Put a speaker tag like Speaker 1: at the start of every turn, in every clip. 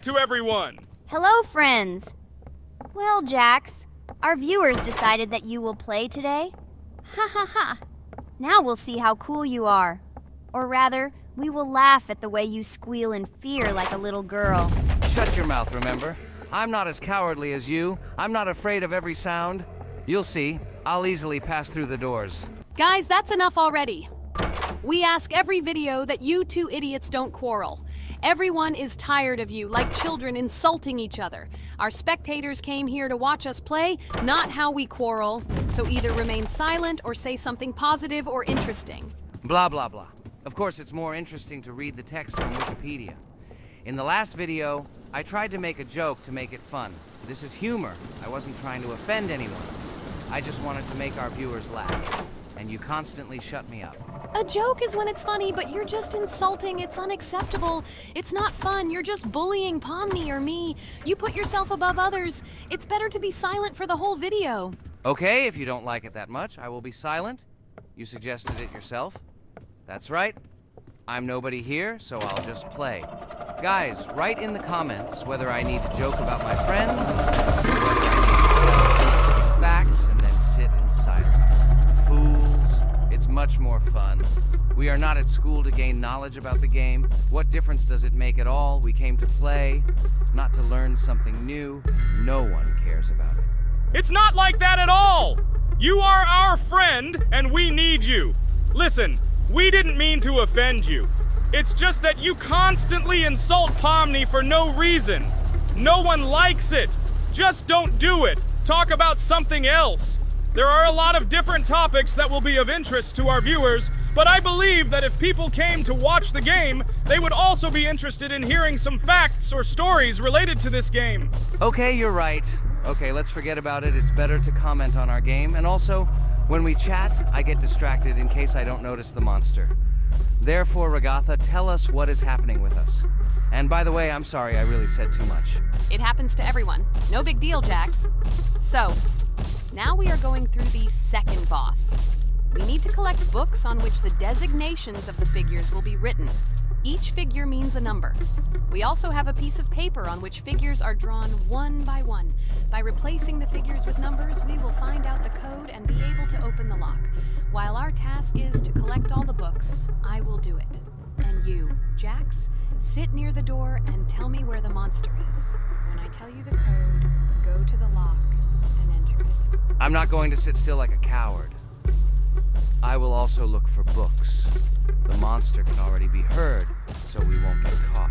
Speaker 1: To everyone.
Speaker 2: Hello, friends. Well, Jax, our viewers decided that you will play today. Ha ha ha. Now we'll see how cool you are. Or rather, we will laugh at the way you squeal in fear like a little girl.
Speaker 3: Shut your mouth, remember? I'm not as cowardly as you. I'm not afraid of every sound. You'll see. I'll easily pass through the doors.
Speaker 4: Guys, that's enough already. We ask every video that you two idiots don't quarrel. Everyone is tired of you, like children insulting each other. Our spectators came here to watch us play, not how we quarrel. So either remain silent or say something positive or interesting.
Speaker 3: Blah, blah, blah. Of course, it's more interesting to read the text from Wikipedia. In the last video, I tried to make a joke to make it fun. This is humor. I wasn't trying to offend anyone. I just wanted to make our viewers laugh. And you constantly shut me up.
Speaker 4: A joke is when it's funny, but you're just insulting. It's unacceptable. It's not fun. You're just bullying Pomni or me. You put yourself above others. It's better to be silent for the whole video.
Speaker 3: Okay, if you don't like it that much, I will be silent. You suggested it yourself. That's right. I'm nobody here, so I'll just play. Guys, write in the comments whether I need to joke about my friends, or whether I need to give facts and then sit in silence. Fools. It's much more fun. We are not at school to gain knowledge about the game. What difference does it make at all? We came to play, not to learn something new. No one cares about it.
Speaker 1: It's not like that at all! You are our friend, and we need you. Listen, we didn't mean to offend you. It's just that you constantly insult Pomni for no reason. No one likes it. Just don't do it. Talk about something else. There are a lot of different topics that will be of interest to our viewers, but I believe that if people came to watch the game, they would also be interested in hearing some facts or stories related to this game.
Speaker 3: Okay, you're right. Okay, let's forget about it. It's better to comment on our game. And also, when we chat, I get distracted in case I don't notice the monster. Therefore, Ragatha, tell us what is happening with us. And by the way, I'm sorry, I really said too much.
Speaker 4: It happens to everyone. No big deal, Jax. So, now we are going through the second boss. We need to collect books on which the designations of the figures will be written. Each figure means a number. We also have a piece of paper on which figures are drawn one by one. By replacing the figures with numbers, we will find out the code and be able to open the lock. While our task is to collect all the books, I will do it. And you, Jax, sit near the door and tell me where the monster is. When I tell you the code, go to the lock and enter it.
Speaker 3: I'm not going to sit still like a coward. I will also look for books. The monster can already be heard, so we won't get caught.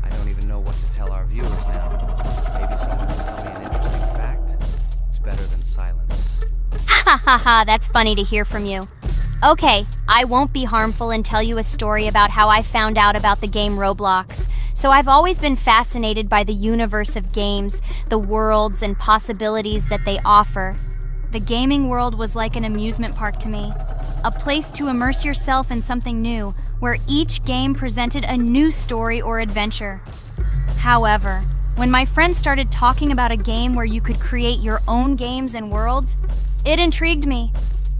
Speaker 3: I don't even know what to tell our viewers now. Maybe someone can tell me an interesting fact? It's better than silence.
Speaker 2: Ha ha ha, that's funny to hear from you. Okay, I won't be harmful and tell you a story about how I found out about the game Roblox. So I've always been fascinated by the universe of games, the worlds and possibilities that they offer. The gaming world was like an amusement park to me, a place to immerse yourself in something new, where each game presented a new story or adventure. However, when my friends started talking about a game where you could create your own games and worlds, it intrigued me.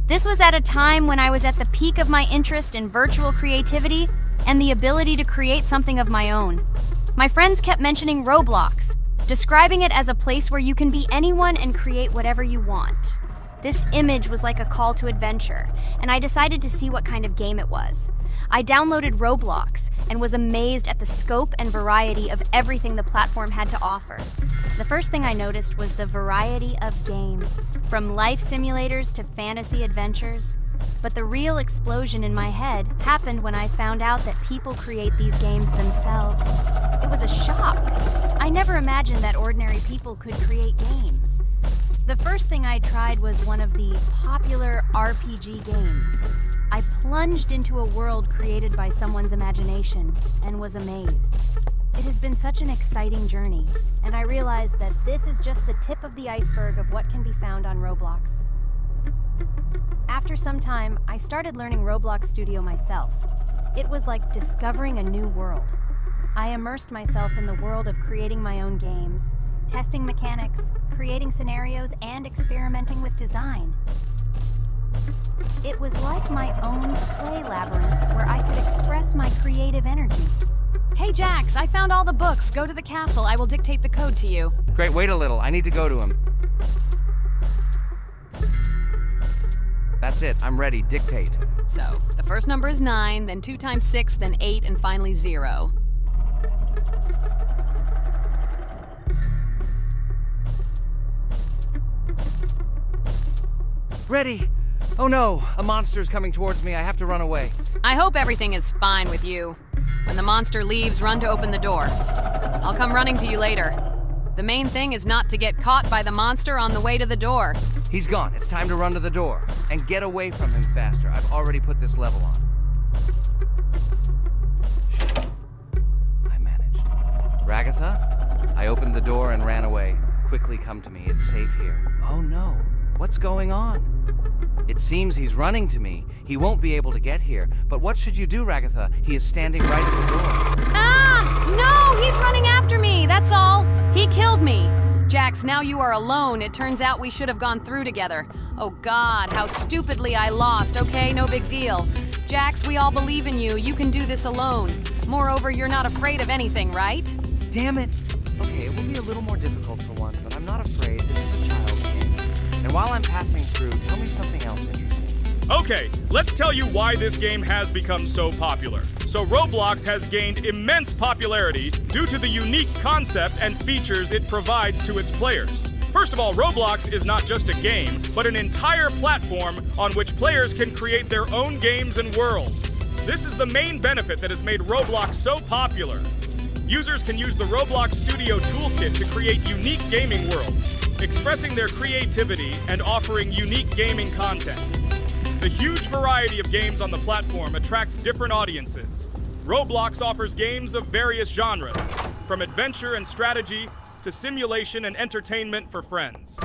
Speaker 2: This was at a time when I was at the peak of my interest in virtual creativity and the ability to create something of my own. My friends kept mentioning Roblox, describing it as a place where you can be anyone and create whatever you want. This image was like a call to adventure, and I decided to see what kind of game it was. I downloaded Roblox and was amazed at the scope and variety of everything the platform had to offer. The first thing I noticed was the variety of games, from life simulators to fantasy adventures. But the real explosion in my head happened when I found out that people create these games themselves. It was a shock. I never imagined that ordinary people could create games. The first thing I tried was one of the popular RPG games. I plunged into a world created by someone's imagination and was amazed. It has been such an exciting journey, and I realized that this is just the tip of the iceberg of what can be found on Roblox. After some time, I started learning Roblox Studio myself. It was like discovering a new world. I immersed myself in the world of creating my own games, testing mechanics, creating scenarios, and experimenting with design. It was like my own play labyrinth where I could express my creative energy.
Speaker 4: Hey, Jax, I found all the books. Go to the castle. I will dictate the code to you.
Speaker 3: Great, wait a little. I need to go to him. That's it. I'm ready. Dictate.
Speaker 4: So, the first number is 9, then 2 times 6, then 8, and finally 0.
Speaker 3: Ready. Oh no, a monster's coming towards me. I have to run away.
Speaker 4: I hope everything is fine with you. When the monster leaves, run to open the door. I'll come running to you later. The main thing is not to get caught by the monster on the way to the door.
Speaker 3: He's gone. It's time to run to the door. And get away from him faster. I've already put this level on. I managed. Ragatha? I opened the door and ran away. Quickly come to me. It's safe here. Oh no. What's going on? It seems he's running to me. He won't be able to get here. But what should you do, Ragatha? He is standing right at the door.
Speaker 4: Ah! No! He's running after me! That's all! He killed me! Jax, now you are alone. It turns out we should have gone through together. Oh God, how stupidly I lost. Okay, no big deal. Jax, we all believe in you. You can do this alone. Moreover, you're not afraid of anything, right?
Speaker 3: Damn it! Okay, it will be a little more difficult for one, but I'm not afraid. This is a child's game. And while I'm passing through, tell me something else interesting.
Speaker 1: Okay, let's tell you why this game has become so popular. So Roblox has gained immense popularity due to the unique concept and features it provides to its players. First of all, Roblox is not just a game, but an entire platform on which players can create their own games and worlds. This is the main benefit that has made Roblox so popular. Users can use the Roblox Studio Toolkit to create unique gaming worlds, expressing their creativity and offering unique gaming content. The huge variety of games on the platform attracts different audiences. Roblox offers games of various genres, from adventure and strategy to simulation and entertainment for friends.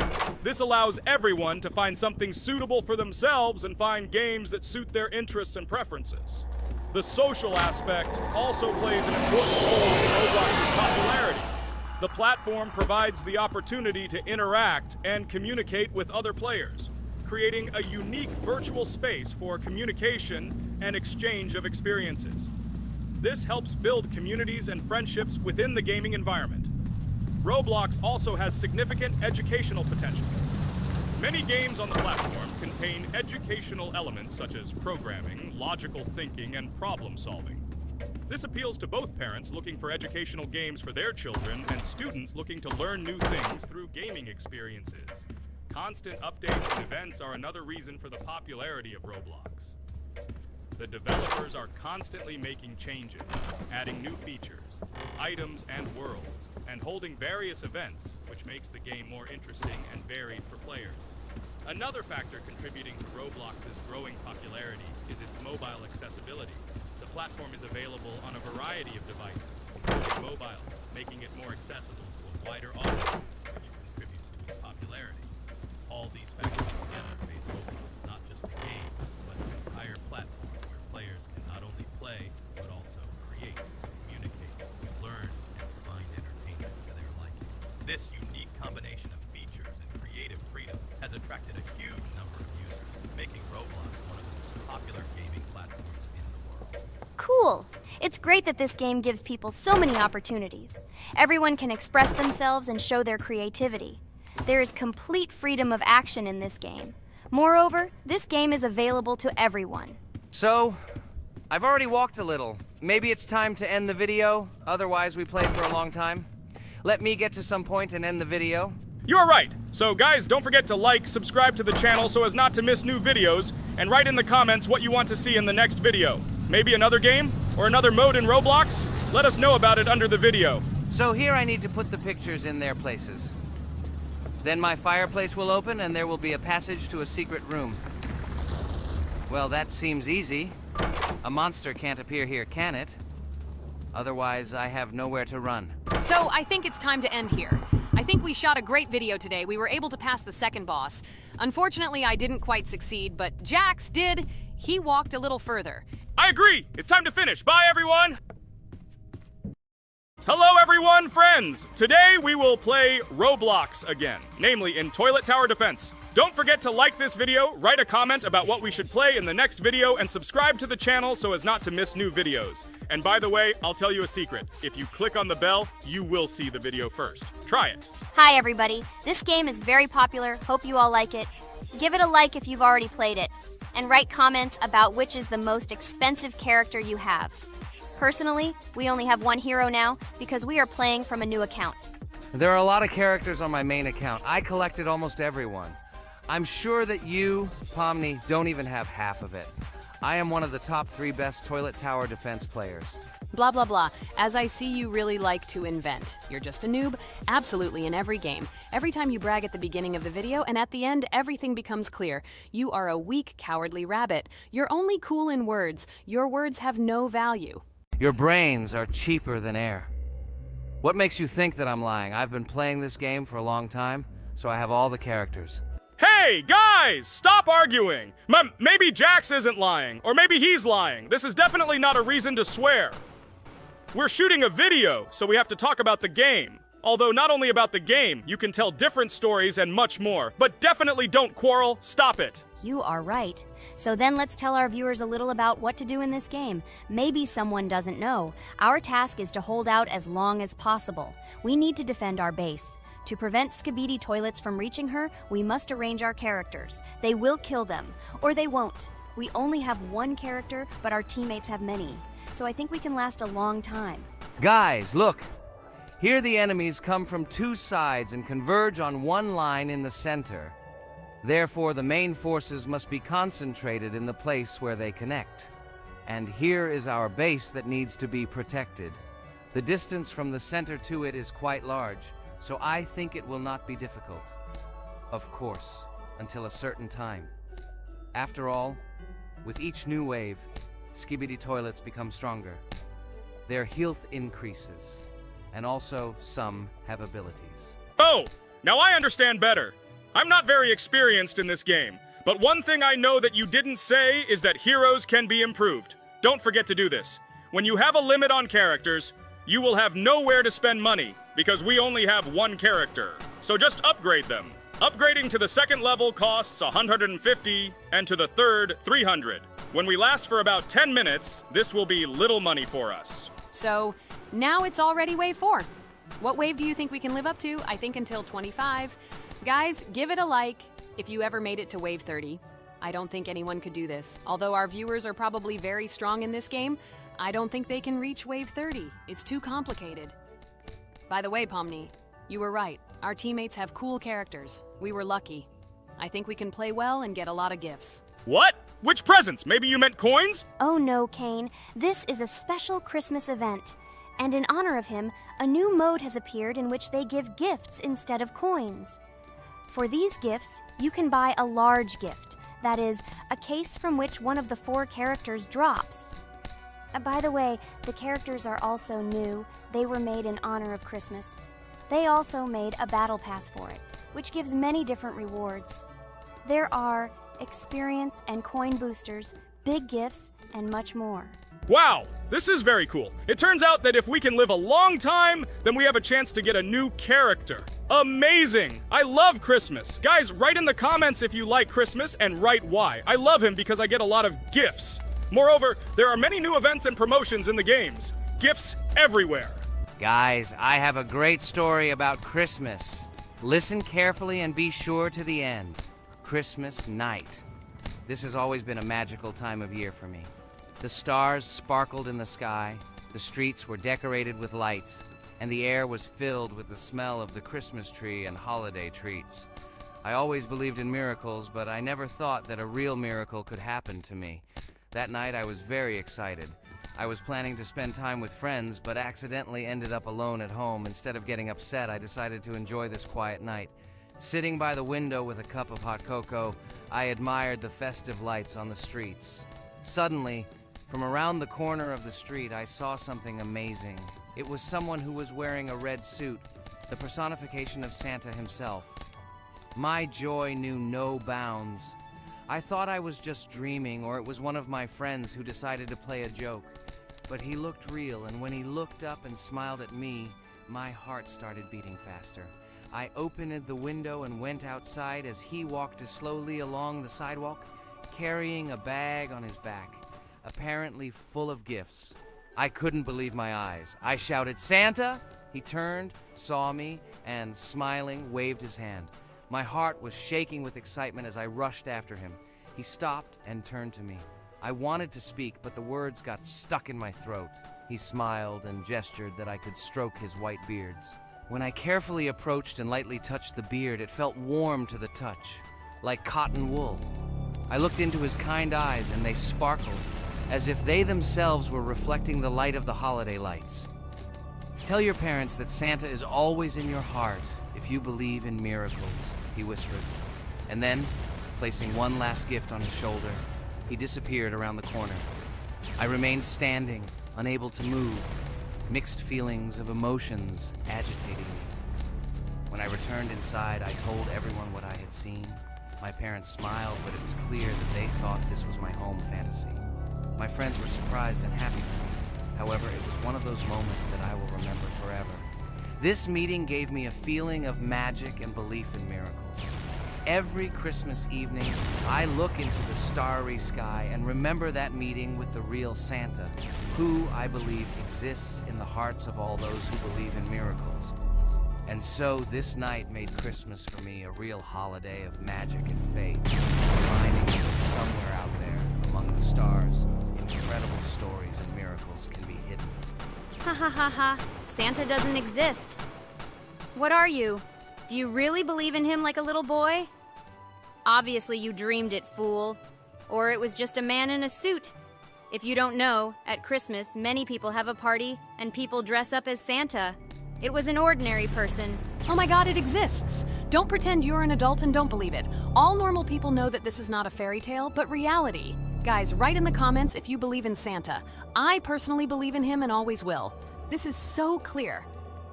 Speaker 1: This allows everyone to find something suitable for themselves and find games that suit their interests and preferences. The social aspect also plays an important role in Roblox's popularity. The platform provides the opportunity to interact and communicate with other players, creating a unique virtual space for communication and exchange of experiences. This helps build communities and friendships within the gaming environment. Roblox also has significant educational potential. Many games on the platform contain educational elements such as programming, logical thinking, and problem solving. This appeals to both parents looking for educational games for their children and students looking to learn new things through gaming experiences. Constant updates and events are another reason for the popularity of Roblox. The developers are constantly making changes, adding new features, items, and worlds, and holding various events, which makes the game more interesting and varied for players. Another factor contributing to Roblox's growing popularity is its mobile accessibility. The platform is available on a variety of devices, including mobile, making it more accessible to a wider audience, which contributes to its popularity. All these factors together make Roblox not just a game, but an entire platform where players can not only play, but also create, communicate, learn, and find entertainment to their liking. This unique combination of features and creative freedom has attracted a huge number of users, making Roblox one of the most popular gaming platforms in the world.
Speaker 2: Cool! It's great that this game gives people so many opportunities. Everyone can express themselves and show their creativity. There is complete freedom of action in this game. Moreover, this game is available to everyone.
Speaker 3: So, I've already walked a little. Maybe it's time to end the video, otherwise we play for a long time. Let me get to some point and end the video.
Speaker 1: You're right. So guys, don't forget to like, subscribe to the channel so as not to miss new videos, and write in the comments what you want to see in the next video. Maybe another game? Or another mode in Roblox? Let us know about it under the video.
Speaker 3: So here I need to put the pictures in their places. Then my fireplace will open and there will be a passage to a secret room. Well, that seems easy. A monster can't appear here, can it? Otherwise, I have nowhere to run.
Speaker 4: So I think it's time to end here. I think we shot a great video today. We were able to pass the second boss. Unfortunately, I didn't quite succeed, but Jax did. He walked a little further.
Speaker 1: I agree! It's time to finish. Bye, everyone! Hello, everyone, friends! Today we will play Roblox again, namely in Toilet Tower Defense. Don't forget to like this video, write a comment about what we should play in the next video, and subscribe to the channel so as not to miss new videos. And by the way, I'll tell you a secret. If you click on the bell, you will see the video first. Try it.
Speaker 2: Hi, everybody. This game is very popular. Hope you all like it. Give it a like if you've already played it. And write comments about which is the most expensive character you have. Personally, we only have one hero now because we are playing from a new account.
Speaker 3: There are a lot of characters on my main account. I collected almost everyone. I'm sure that you, Pomni, don't even have half of it. I am one of the top 3 best toilet tower defense players.
Speaker 4: Blah, blah, blah. As I see you really like to invent. You're just a noob, absolutely in every game. Every time you brag at the beginning of the video, and at the end, everything becomes clear. You are a weak, cowardly rabbit. You're only cool in words. Your words have no value.
Speaker 3: Your brains are cheaper than air. What makes you think that I'm lying? I've been playing this game for a long time, so I have all the characters.
Speaker 1: Hey, guys! Stop arguing! Maybe Jax isn't lying, or maybe he's lying. This is definitely not a reason to swear. We're shooting a video, so we have to talk about the game. Although not only about the game, you can tell different stories and much more. But definitely don't quarrel. Stop it.
Speaker 2: You are right. So then let's tell our viewers a little about what to do in this game. Maybe someone doesn't know. Our task is to hold out as long as possible. We need to defend our base. To prevent Skibidi Toilets from reaching her, we must arrange our characters. They will kill them, or they won't. We only have one character, but our teammates have many. So I think we can last a long time.
Speaker 3: Guys, look! Here the enemies come from 2 sides and converge on one line in the center. Therefore, the main forces must be concentrated in the place where they connect. And here is our base that needs to be protected. The distance from the center to it is quite large, so I think it will not be difficult. Of course, until a certain time. After all, with each new wave, Skibidi Toilets become stronger. Their health increases, and also some have abilities.
Speaker 1: Oh, now I understand better. I'm not very experienced in this game, but one thing I know that you didn't say is that heroes can be improved. Don't forget to do this. When you have a limit on characters, you will have nowhere to spend money, because we only have one character. So just upgrade them. Upgrading to the 2nd level costs 150, and to the 3rd, 300. When we last for about 10 minutes, this will be little money for us.
Speaker 4: So, now it's already wave 4. What wave do you think we can live up to? I think until 25. Guys, give it a like if you ever made it to wave 30. I don't think anyone could do this. Although our viewers are probably very strong in this game, I don't think they can reach wave 30. It's too complicated. By the way, Pomni, you were right. Our teammates have cool characters. We were lucky. I think we can play well and get a lot of gifts.
Speaker 1: What? Which presents? Maybe you meant coins?
Speaker 2: Oh no, Kane. This is a special Christmas event. And in honor of him, a new mode has appeared in which they give gifts instead of coins. For these gifts, you can buy a large gift. That is, a case from which one of the 4 characters drops. By the way, the characters are also new. They were made in honor of Christmas. They also made a battle pass for it, which gives many different rewards. There are experience and coin boosters, big gifts, and much more.
Speaker 1: Wow, this is very cool. It turns out that if we can live a long time, then we have a chance to get a new character. Amazing! I love Christmas. Guys, write in the comments if you like Christmas and write why. I love him because I get a lot of gifts. Moreover, there are many new events and promotions in the games. Gifts everywhere.
Speaker 3: Guys, I have a great story about Christmas. Listen carefully and be sure to the end. Christmas night. This has always been a magical time of year for me. The stars sparkled in the sky, the streets were decorated with lights, and the air was filled with the smell of the Christmas tree and holiday treats. I always believed in miracles, but I never thought that a real miracle could happen to me. That night I was very excited. I was planning to spend time with friends, but accidentally ended up alone at home. Instead of getting upset, I decided to enjoy this quiet night. Sitting by the window with a cup of hot cocoa, I admired the festive lights on the streets. Suddenly, from around the corner of the street, I saw something amazing. It was someone who was wearing a red suit, the personification of Santa himself. My joy knew no bounds. I thought I was just dreaming, or it was one of my friends who decided to play a joke. But he looked real, and when he looked up and smiled at me, my heart started beating faster. I opened the window and went outside as he walked slowly along the sidewalk, carrying a bag on his back, apparently full of gifts. I couldn't believe my eyes. I shouted, "Santa!" He turned, saw me, and smiling, waved his hand. My heart was shaking with excitement as I rushed after him. He stopped and turned to me. I wanted to speak, but the words got stuck in my throat. He smiled and gestured that I could stroke his white beards. When I carefully approached and lightly touched the beard, it felt warm to the touch, like cotton wool. I looked into his kind eyes, and they sparkled, as if they themselves were reflecting the light of the holiday lights. "Tell your parents that Santa is always in your heart if you believe in miracles," he whispered. And then, placing one last gift on his shoulder, he disappeared around the corner. I remained standing, unable to move, mixed feelings of emotions agitating me. When I returned inside, I told everyone what I had seen. My parents smiled, but it was clear that they thought this was my home fantasy. My friends were surprised and happy for me. However, it was one of those moments that I will remember forever. This meeting gave me a feeling of magic and belief in miracles. Every Christmas evening, I look into the starry sky and remember that meeting with the real Santa, who, I believe, exists in the hearts of all those who believe in miracles. And so this night made Christmas for me a real holiday of magic and faith, reminding me that somewhere out there, among the stars, incredible stories and miracles can be hidden.
Speaker 2: Ha ha ha ha. Santa doesn't exist. What are you? Do you really believe in him like a little boy? Obviously you dreamed it, fool. Or it was just a man in a suit. If you don't know, at Christmas, many people have a party and people dress up as Santa. It was an ordinary person.
Speaker 4: Oh my god, it exists! Don't pretend you're an adult and don't believe it. All normal people know that this is not a fairy tale, but reality. Guys, write in the comments if you believe in Santa. I personally believe in him and always will. This is so clear.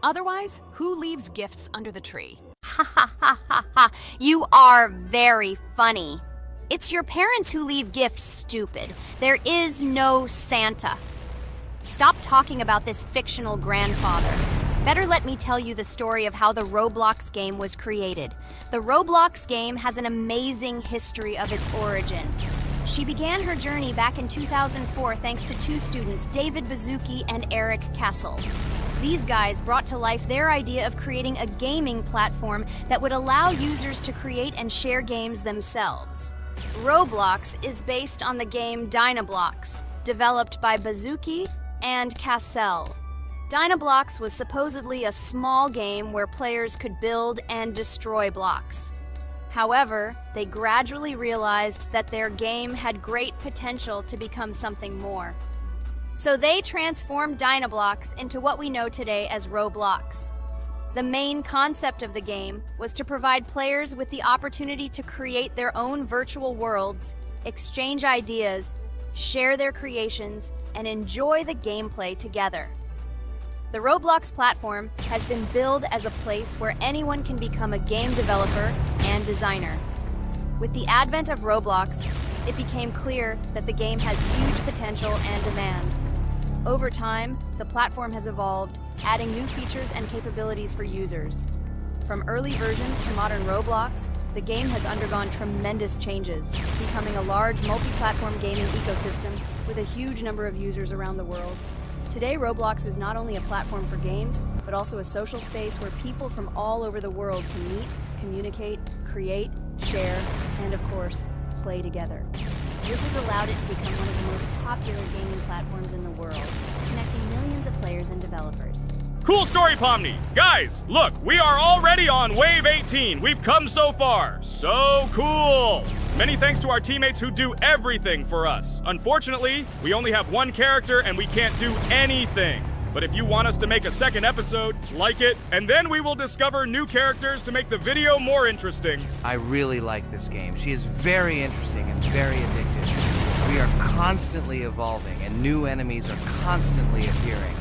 Speaker 4: Otherwise, who leaves gifts under the tree?
Speaker 2: Ha ha ha ha ha. You are very funny. It's your parents who leave gifts, stupid. There is no Santa. Stop talking about this fictional grandfather. Better let me tell you the story of how the Roblox game was created. The Roblox game has an amazing history of its origin. She began her journey back in 2004 thanks to two students, David Bazuki and Eric Castle. These guys brought to life their idea of creating a gaming platform that would allow users to create and share games themselves. Roblox is based on the game Dynablox, developed by Bazuki and Cassell. Dynablox was supposedly a small game where players could build and destroy blocks. However, they gradually realized that their game had great potential to become something more. So they transformed Dynablox into what we know today as Roblox. The main concept of the game was to provide players with the opportunity to create their own virtual worlds, exchange ideas, share their creations, and enjoy the gameplay together. The Roblox platform has been billed as a place where anyone can become a game developer and designer. With the advent of Roblox, it became clear that the game has huge potential and demand. Over time, the platform has evolved, adding new features and capabilities for users. From early versions to modern Roblox, the game has undergone tremendous changes, becoming a large multi-platform gaming ecosystem with a huge number of users around the world. Today, Roblox is not only a platform for games, but also a social space where people from all over the world can meet, communicate, create, share, and of course, play together. This has allowed it to become one of the most popular gaming platforms in the world, connecting millions of players and developers.
Speaker 1: Cool story, Pomni. Guys, look, we are already on Wave 18. We've come so far. So cool. Many thanks to our teammates who do everything for us. Unfortunately, we only have one character and we can't do anything. But if you want us to make a second episode, like it, and then we will discover new characters to make the video more interesting.
Speaker 3: I really like this game. She is very interesting and very addictive. We are constantly evolving and new enemies are constantly appearing.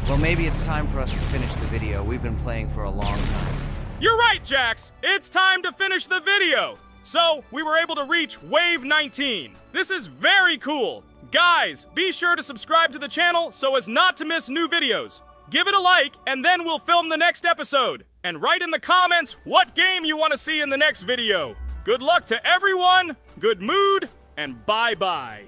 Speaker 3: Well, maybe it's time for us to finish the video. We've been playing for a long time.
Speaker 1: You're right, Jax. It's time to finish the video. So, we were able to reach Wave 19. This is very cool. Guys, be sure to subscribe to the channel so as not to miss new videos. give it a like, and then we'll film the next episode. And write in the comments what game you want to see in the next video. Good luck to everyone, good mood, and bye-bye.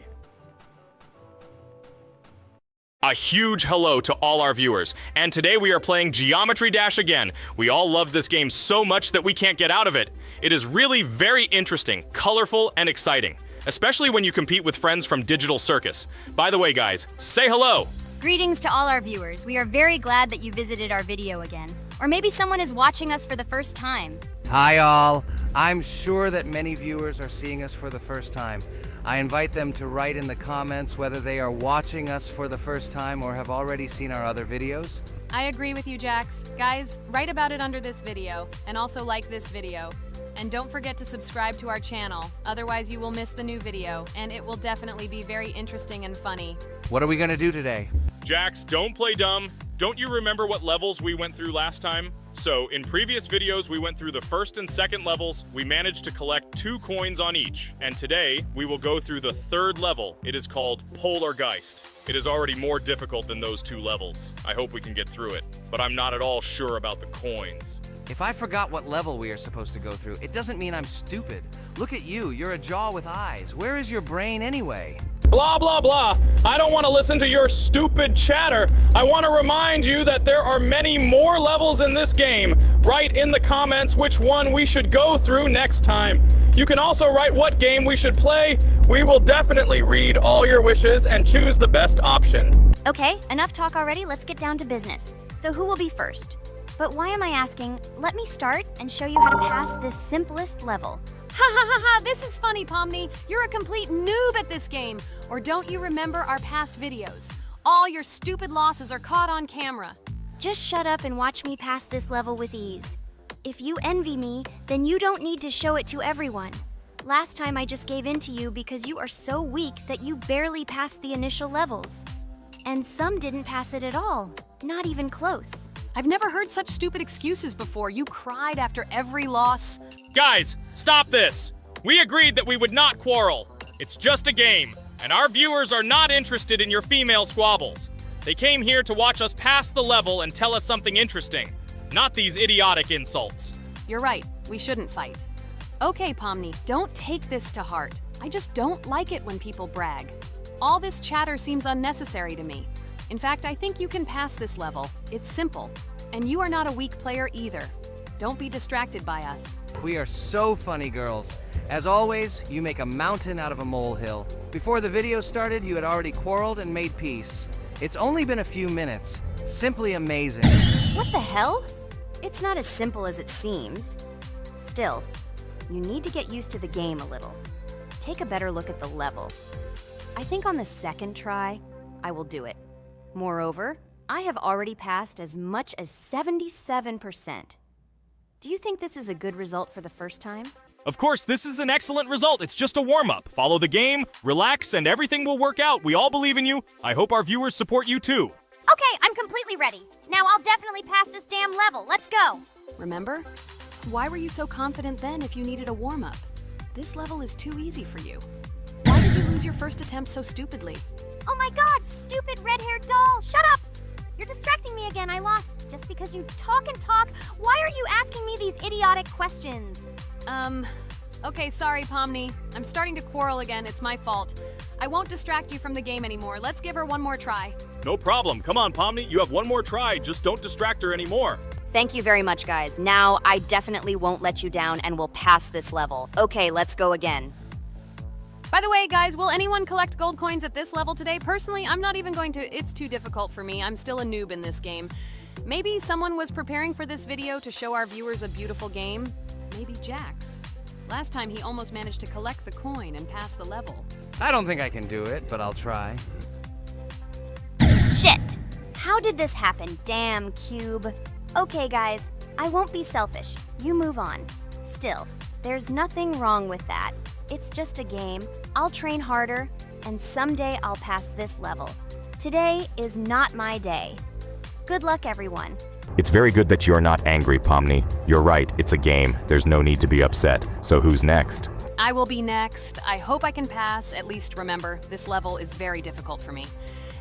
Speaker 1: A huge hello to all our viewers, and today we are playing Geometry Dash again. We all love this game so much that we can't get out of it. It is really very interesting, colorful, and exciting, especially when you compete with friends from Digital Circus. By the way, guys, say hello.
Speaker 2: Greetings to all our viewers. We are very glad that you visited our video again. Or maybe someone is watching us for the first time.
Speaker 3: Hi all. I'm sure that many viewers are seeing us for the first time. I invite them to write in the comments whether they are watching us for the first time or have already seen our other videos.
Speaker 4: I agree with you, Jax. Guys, write about it under this video, and also like this video. And don't forget to subscribe to our channel, otherwise you will miss the new video, and it will definitely be very interesting and funny.
Speaker 3: What are we gonna do today?
Speaker 1: Jax, don't play dumb. Don't you remember what levels we went through last time? So, in previous videos, we went through the first and second levels. We managed to collect 2 coins on each. And today, we will go through the 3rd level. It is called Polargeist. It is already more difficult than those 2 levels. I hope we can get through it, but I'm not at all sure about the coins.
Speaker 3: If I forgot what level we are supposed to go through, it doesn't mean I'm stupid. Look at you, you're a jaw with eyes. Where is your brain anyway?
Speaker 1: Blah, blah, blah. I don't want to listen to your stupid chatter. I want to remind you that there are many more levels in this game. Write in the comments which one we should go through next time. You can also write what game we should play. We will definitely read all your wishes and choose the best option.
Speaker 2: Okay, enough talk already. Let's get down to business. So who will be first? But why am I asking? Let me start and show you how to pass this simplest level.
Speaker 4: Ha ha ha ha, this is funny, Pomni. You're a complete noob at this game. Or don't you remember our past videos? All your stupid losses are caught on camera.
Speaker 2: Just shut up and watch me pass this level with ease. If you envy me, then you don't need to show it to everyone. Last time I just gave in to you because you are so weak that you barely passed the initial levels. And some didn't pass it at all, not even close.
Speaker 4: I've never heard such stupid excuses before. You cried after every loss.
Speaker 1: Guys, stop this. We agreed that we would not quarrel. It's just a game, and our viewers are not interested in your female squabbles. They came here to watch us pass the level and tell us something interesting, not these idiotic insults.
Speaker 4: You're right, we shouldn't fight. Okay, Pomni, don't take this to heart. I just don't like it when people brag. All this chatter seems unnecessary to me. In fact, I think you can pass this level. It's simple. And you are not a weak player either. Don't be distracted by us.
Speaker 3: We are so funny, girls. As always, you make a mountain out of a molehill. Before the video started, you had already quarreled and made peace. It's only been a few minutes. Simply amazing.
Speaker 2: What the hell? It's not as simple as it seems. Still, you need to get used to the game a little. Take a better look at the level. I think on the second try, I will do it. Moreover, I have already passed as much as 77%. Do you think this is a good result for the first time?
Speaker 1: Of course, this is an excellent result. It's just a warm-up. Follow the game, relax, and everything will work out. We all believe in you. I hope our viewers support you too.
Speaker 2: Okay, I'm completely ready. Now I'll definitely pass this damn level. Let's go.
Speaker 4: Remember? Why were you so confident then if you needed a warm-up? This level is too easy for you. Why did you lose your first attempt so stupidly?
Speaker 2: Oh my god, stupid red-haired doll! Shut up! You're distracting me again. I lost. Just because you talk and talk, why are you asking me these idiotic questions?
Speaker 4: Okay, sorry, Pomni. I'm starting to quarrel again. It's my fault. I won't distract you from the game anymore. Let's give her one more try.
Speaker 1: No problem. Come on, Pomni. You have one more try. Just don't distract her anymore.
Speaker 2: Thank you very much, guys. Now, I definitely won't let you down and will pass this level. Okay, let's go again.
Speaker 4: By the way, guys, will anyone collect gold coins at this level today? Personally, I'm not even going to. It's too difficult for me. I'm still a noob in this game. Maybe someone was preparing for this video to show our viewers a beautiful game. Maybe Jax. Last time he almost managed to collect the coin and pass the level.
Speaker 3: I don't think I can do it, but I'll try.
Speaker 2: Shit! How did this happen? Damn, Cube. Okay, guys, I won't be selfish. You move on. Still, there's nothing wrong with that. It's just a game. I'll train harder, and someday I'll pass this level. Today is not my day. Good luck, everyone.
Speaker 5: It's very good that you're not angry, Pomni. You're right, it's a game. There's no need to be upset. So who's next?
Speaker 4: I will be next. I hope I can pass. At least remember, this level is very difficult for me.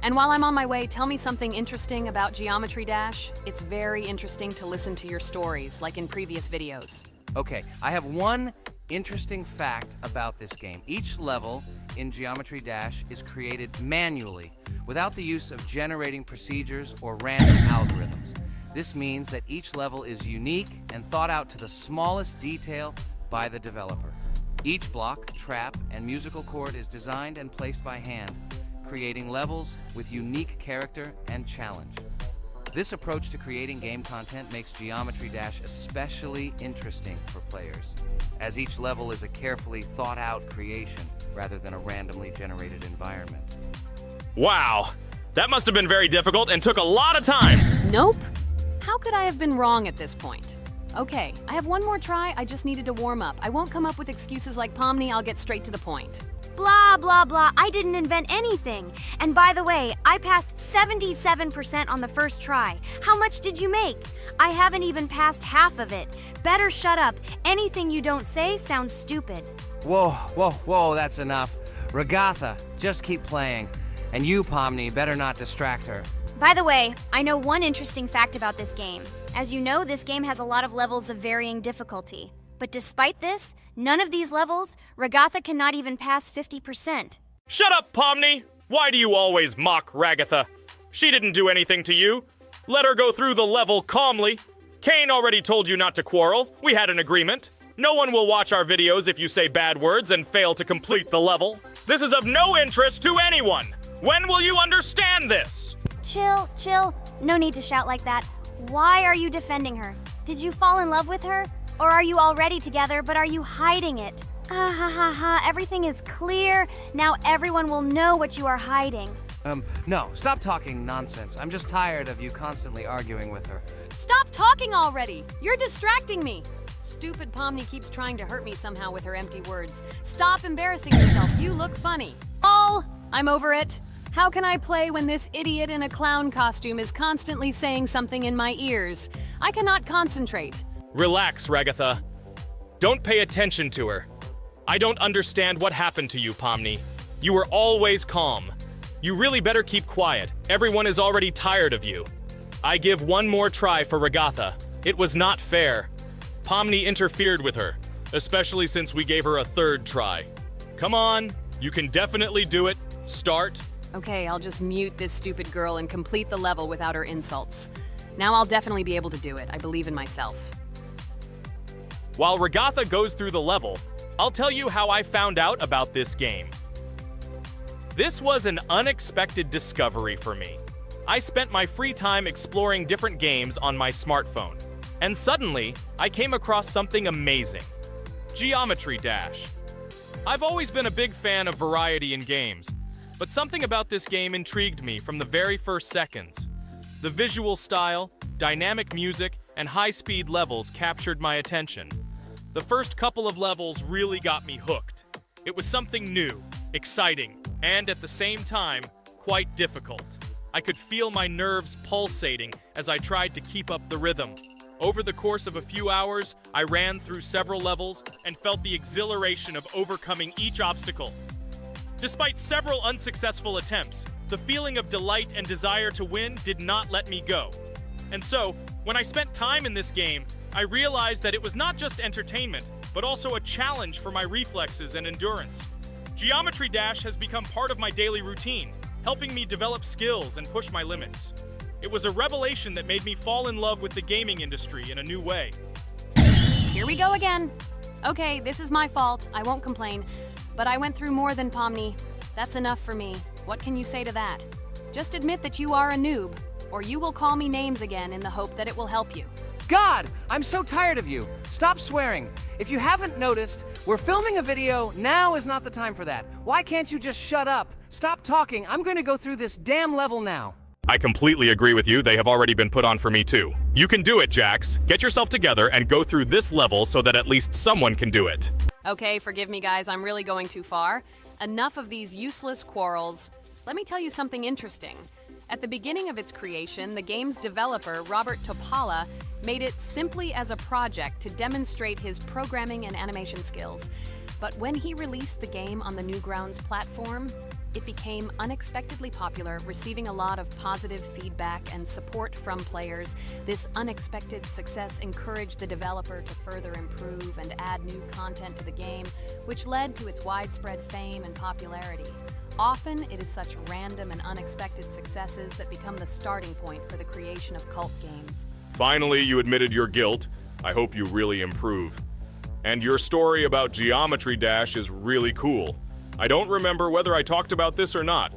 Speaker 4: And while I'm on my way, tell me something interesting about Geometry Dash. It's very interesting to listen to your stories, like in previous videos.
Speaker 3: Okay, I have one interesting fact about this game. Each level in Geometry Dash is created manually, without the use of generating procedures or random algorithms. This means that each level is unique and thought out to the smallest detail by the developer. Each block, trap, and musical chord is designed and placed by hand, creating levels with unique character and challenge. This approach to creating game content makes Geometry Dash especially interesting for players, as each level is a carefully thought-out creation rather than a randomly generated environment.
Speaker 1: Wow, that must have been very difficult and took a lot of time.
Speaker 4: Nope. How could I have been wrong at this point? Okay, I have one more try. I just needed to warm up. I won't come up with excuses like Pomni. I'll get straight to the point.
Speaker 2: Blah, blah, blah. I didn't invent anything. And by the way, I passed 77% on the first try. How much did you make? I haven't even passed half of it. Better shut up. Anything you don't say sounds stupid.
Speaker 3: Whoa, that's enough. Regatha, just keep playing. And you, Pomni, better not distract her.
Speaker 2: By the way, I know one interesting fact about this game. As you know, this game has a lot of levels of varying difficulty. But despite this, none of these levels, Regatha cannot even pass 50%.
Speaker 1: Shut up, Pomni! Why do you always mock Ragatha? She didn't do anything to you. Let her go through the level calmly. Kane already told you not to quarrel. We had an agreement. No one will watch our videos if you say bad words and fail to complete the level. This is of no interest to anyone. When will you understand this?
Speaker 2: Chill. No need to shout like that. Why are you defending her? Did you fall in love with her? Or are you already together, but are you hiding it? Everything is clear. Now everyone will know what you are hiding.
Speaker 3: No, stop talking nonsense. I'm just tired of you constantly arguing with her.
Speaker 4: Stop talking already! You're distracting me! Stupid Pomni keeps trying to hurt me somehow with her empty words. Stop embarrassing yourself. You look funny. I'm over it. How can I play when this idiot in a clown costume is constantly saying something in my ears? I cannot concentrate.
Speaker 1: Relax, Ragatha. Don't pay attention to her. I don't understand what happened to you, Pomni. You were always calm. You really better keep quiet. Everyone is already tired of you. I give one more try for Regatha. It was not fair. Pomni interfered with her, especially since we gave her a third try. Come on, you can definitely do it. Start.
Speaker 4: Okay, I'll just mute this stupid girl and complete the level without her insults. Now I'll definitely be able to do it. I believe in myself.
Speaker 1: While Regatha goes through the level, I'll tell you how I found out about this game. This was an unexpected discovery for me. I spent my free time exploring different games on my smartphone, and suddenly, I came across something amazing. Geometry Dash. I've always been a big fan of variety in games, but something about this game intrigued me from the very first seconds. The visual style, dynamic music, and high-speed levels captured my attention. The first couple of levels really got me hooked. It was something new, exciting, and at the same time, quite difficult. I could feel my nerves pulsating as I tried to keep up the rhythm. Over the course of a few hours, I ran through several levels and felt the exhilaration of overcoming each obstacle. Despite several unsuccessful attempts, the feeling of delight and desire to win did not let me go. And so, when I spent time in this game, I realized that it was not just entertainment, but also a challenge for my reflexes and endurance. Geometry Dash has become part of my daily routine, helping me develop skills and push my limits. It was a revelation that made me fall in love with the gaming industry in a new way.
Speaker 4: Here we go again. Okay, this is my fault. I won't complain. But I went through more than Pomni. That's enough for me. What can you say to that? Just admit that you are a noob, or you will call me names again in the hope that it will help you.
Speaker 3: God, I'm so tired of you. Stop swearing. If you haven't noticed, we're filming a video. Now is not the time for that. Why can't you just shut up? Stop talking. I'm going to go through this damn level now.
Speaker 1: I completely agree with you. They have already been put on for me too. You can do it, Jax. Get yourself together and go through this level so that at least someone can do it.
Speaker 4: Okay, forgive me guys, I'm really going too far. Enough of these useless quarrels. Let me tell you something interesting. At the beginning of its creation, the game's developer, Robert Topala, made it simply as a project to demonstrate his programming and animation skills. But when he released the game on the Newgrounds platform, it became unexpectedly popular, receiving a lot of positive feedback and support from players. This unexpected success encouraged the developer to further improve and add new content to the game, which led to its widespread fame and popularity. Often, it is such random and unexpected successes that become the starting point for the creation of cult games.
Speaker 1: Finally, you admitted your guilt. I hope you really improve. And your story about Geometry Dash is really cool. I don't remember whether I talked about this or not.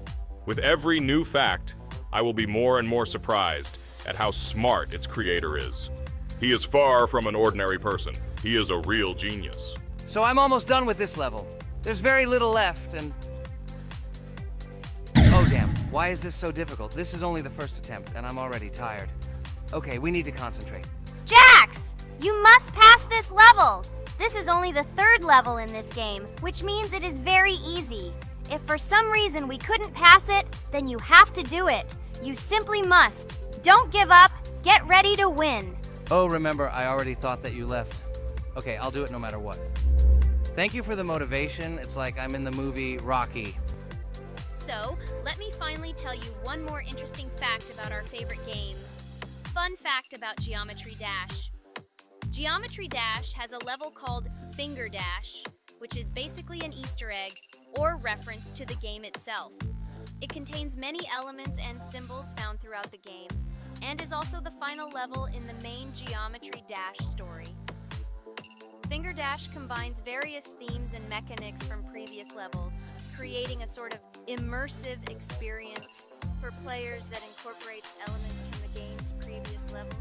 Speaker 1: With every new fact, I will be more and more surprised at how smart its creator is. He is far from an ordinary person. He is a real genius.
Speaker 3: So I'm almost done with this level. There's very little left, and... Oh damn, why is this so difficult? This is only the first attempt, and I'm already tired. Okay, we need to concentrate.
Speaker 2: Jax! You must pass this level! This is only the third level in this game, which means it is very easy. If for some reason we couldn't pass it, then you have to do it. You simply must. Don't give up. Get ready to win.
Speaker 3: Oh, remember, I already thought that you left. Okay, I'll do it no matter what. Thank you for the motivation. It's like I'm in the movie Rocky.
Speaker 2: So, let me finally tell you one more interesting fact about our favorite game. Fun fact about Geometry Dash. Geometry Dash has a level called Finger Dash, which is basically an Easter egg or reference to the game itself. It contains many elements and symbols found throughout the game, and is also the final level in the main Geometry Dash story. Finger Dash combines various themes and mechanics from previous levels, creating a sort of immersive experience for players that incorporates elements from the game's previous levels.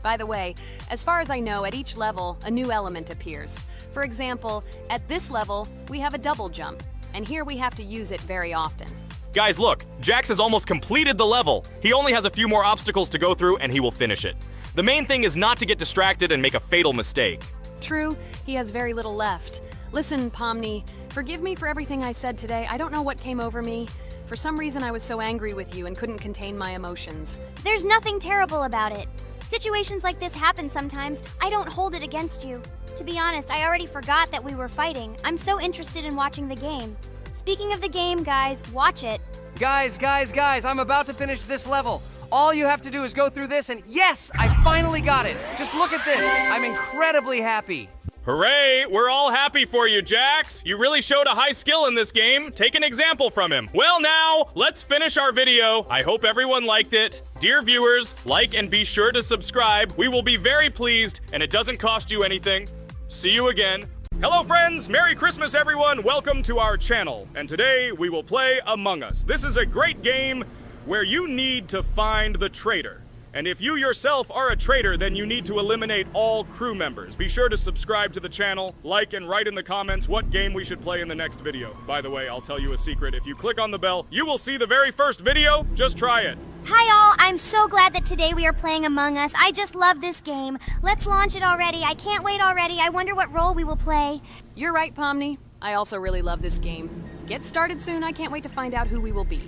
Speaker 4: By the way, as far as I know, at each level, a new element appears. For example, at this level, we have a double jump, and here we have to use it very often.
Speaker 5: Guys, look, Jax has almost completed the level. He only has a few more obstacles to go through and he will finish it. The main thing is not to get distracted and make a fatal mistake.
Speaker 4: True, he has very little left. Listen, Pomni, forgive me for everything I said today. I don't know what came over me. For some reason, I was so angry with you and couldn't contain my emotions.
Speaker 2: There's nothing terrible about it. Situations like this happen sometimes. I don't hold it against you. To be honest, I already forgot that we were fighting. I'm so interested in watching the game. Speaking of the game, guys, watch it.
Speaker 3: Guys, I'm about to finish this level. All you have to do is go through this, and yes, I finally got it. Just look at this. I'm incredibly happy.
Speaker 1: Hooray! We're all happy for you, Jax. You really showed a high skill in this game. Take an example from him. Well now, let's finish our video. I hope everyone liked it. Dear viewers, like and be sure to subscribe. We will be very pleased, and it doesn't cost you anything. See you again. Hello friends, Merry Christmas everyone. Welcome to our channel. And today we will play Among Us. This is a great game where you need to find the traitor. And if you yourself are a traitor, then you need to eliminate all crew members. Be sure to subscribe to the channel, like and write in the comments what game we should play in the next video. By the way, I'll tell you a secret. If you click on the bell, you will see the very first video. Just try it.
Speaker 2: Hi all, I'm so glad that today we are playing Among Us. I just love this game. Let's launch it already. I can't wait already. I wonder what role we will play.
Speaker 4: You're right, Pomni. I also really love this game. Get started soon. I can't wait to find out who we will be.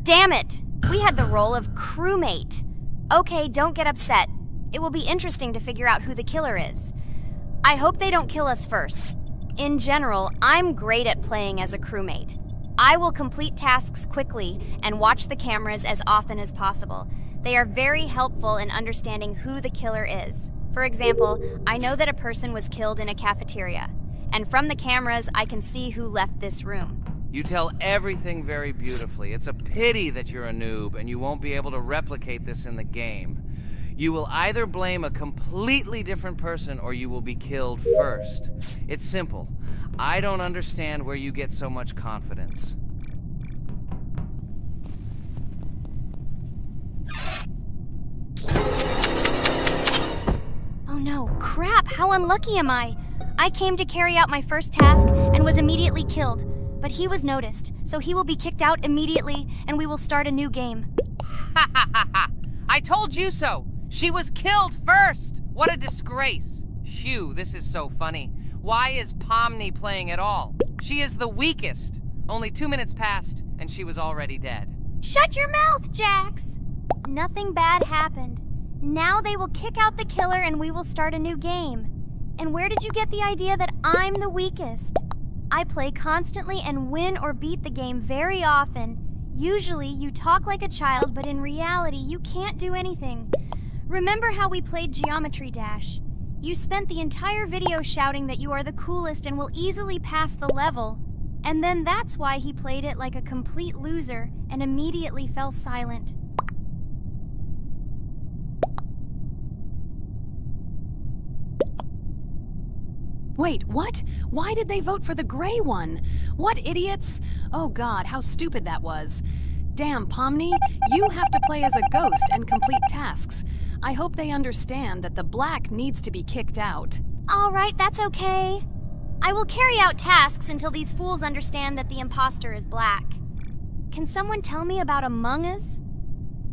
Speaker 2: Damn it! We had the role of crewmate. Okay, don't get upset. It will be interesting to figure out who the killer is. I hope they don't kill us first. In general, I'm great at playing as a crewmate. I will complete tasks quickly and watch the cameras as often as possible. They are very helpful in understanding who the killer is. For example, I know that a person was killed in a cafeteria, and from the cameras, I can see who left this room.
Speaker 3: You tell everything very beautifully. It's a pity that you're a noob and you won't be able to replicate this in the game. You will either blame a completely different person or you will be killed first. It's simple. I don't understand where you get so much confidence.
Speaker 2: Oh no, crap, how unlucky am I? I came to carry out my first task and was immediately killed. But he was noticed, so he will be kicked out immediately, and we will start a new game.
Speaker 3: Ha ha ha ha! I told you so! She was killed first! What a disgrace! Phew, this is so funny. Why is Pomni playing at all? She is the weakest. Only 2 minutes passed, and she was already dead.
Speaker 2: Shut your mouth, Jax! Nothing bad happened. Now they will kick out the killer and we will start a new game. And where did you get the idea that I'm the weakest? I play constantly and win or beat the game very often. Usually, you talk like a child, but in reality, you can't do anything. Remember how we played Geometry Dash? You spent the entire video shouting that you are the coolest and will easily pass the level. And then that's why he played it like a complete loser and immediately fell silent.
Speaker 4: Wait, what? Why did they vote for the gray one? What idiots? Oh god, how stupid that was. Damn, Pomni, you have to play as a ghost and complete tasks. I hope they understand that the black needs to be kicked out.
Speaker 2: All right, that's okay. I will carry out tasks until these fools understand that the imposter is black. Can someone tell me about Among Us?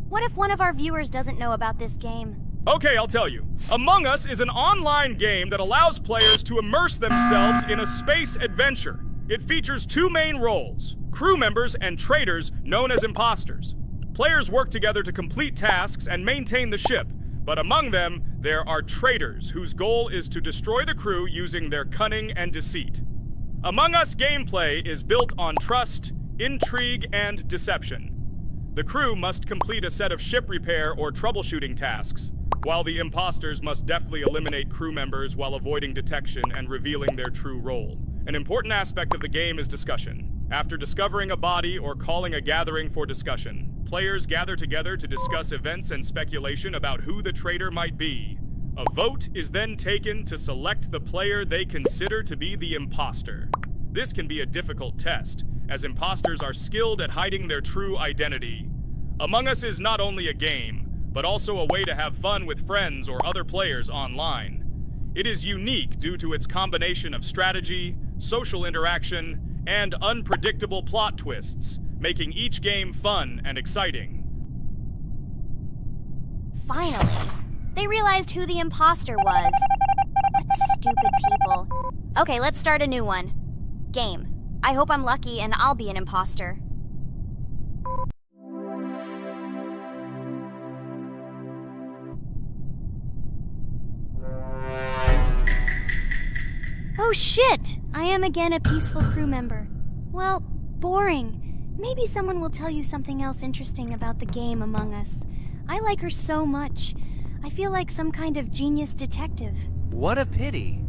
Speaker 2: What if one of our viewers doesn't know about this game?
Speaker 1: Okay, I'll tell you. Among Us is an online game that allows players to immerse themselves in a space adventure. It features two main roles, crew members and traitors known as imposters. Players work together to complete tasks and maintain the ship, but among them, there are traitors whose goal is to destroy the crew using their cunning and deceit. Among Us gameplay is built on trust, intrigue, and deception. The crew must complete a set of ship repair or troubleshooting tasks, while the imposters must deftly eliminate crew members while avoiding detection and revealing their true role. An important aspect of the game is discussion. After discovering a body or calling a gathering for discussion, players gather together to discuss events and speculation about who the traitor might be. A vote is then taken to select the player they consider to be the imposter. This can be a difficult test, as imposters are skilled at hiding their true identity. Among Us is not only a game, but also a way to have fun with friends or other players online. It is unique due to its combination of strategy, social interaction, and unpredictable plot twists, making each game fun and exciting.
Speaker 2: Finally, they realized who the imposter was. What stupid people. Okay, let's start a new one. Game. I hope I'm lucky and I'll be an imposter. Oh shit! I am again a peaceful crew member. Well, boring. Maybe someone will tell you something else interesting about the game Among Us. I like her so much. I feel like some kind of genius detective.
Speaker 3: What a pity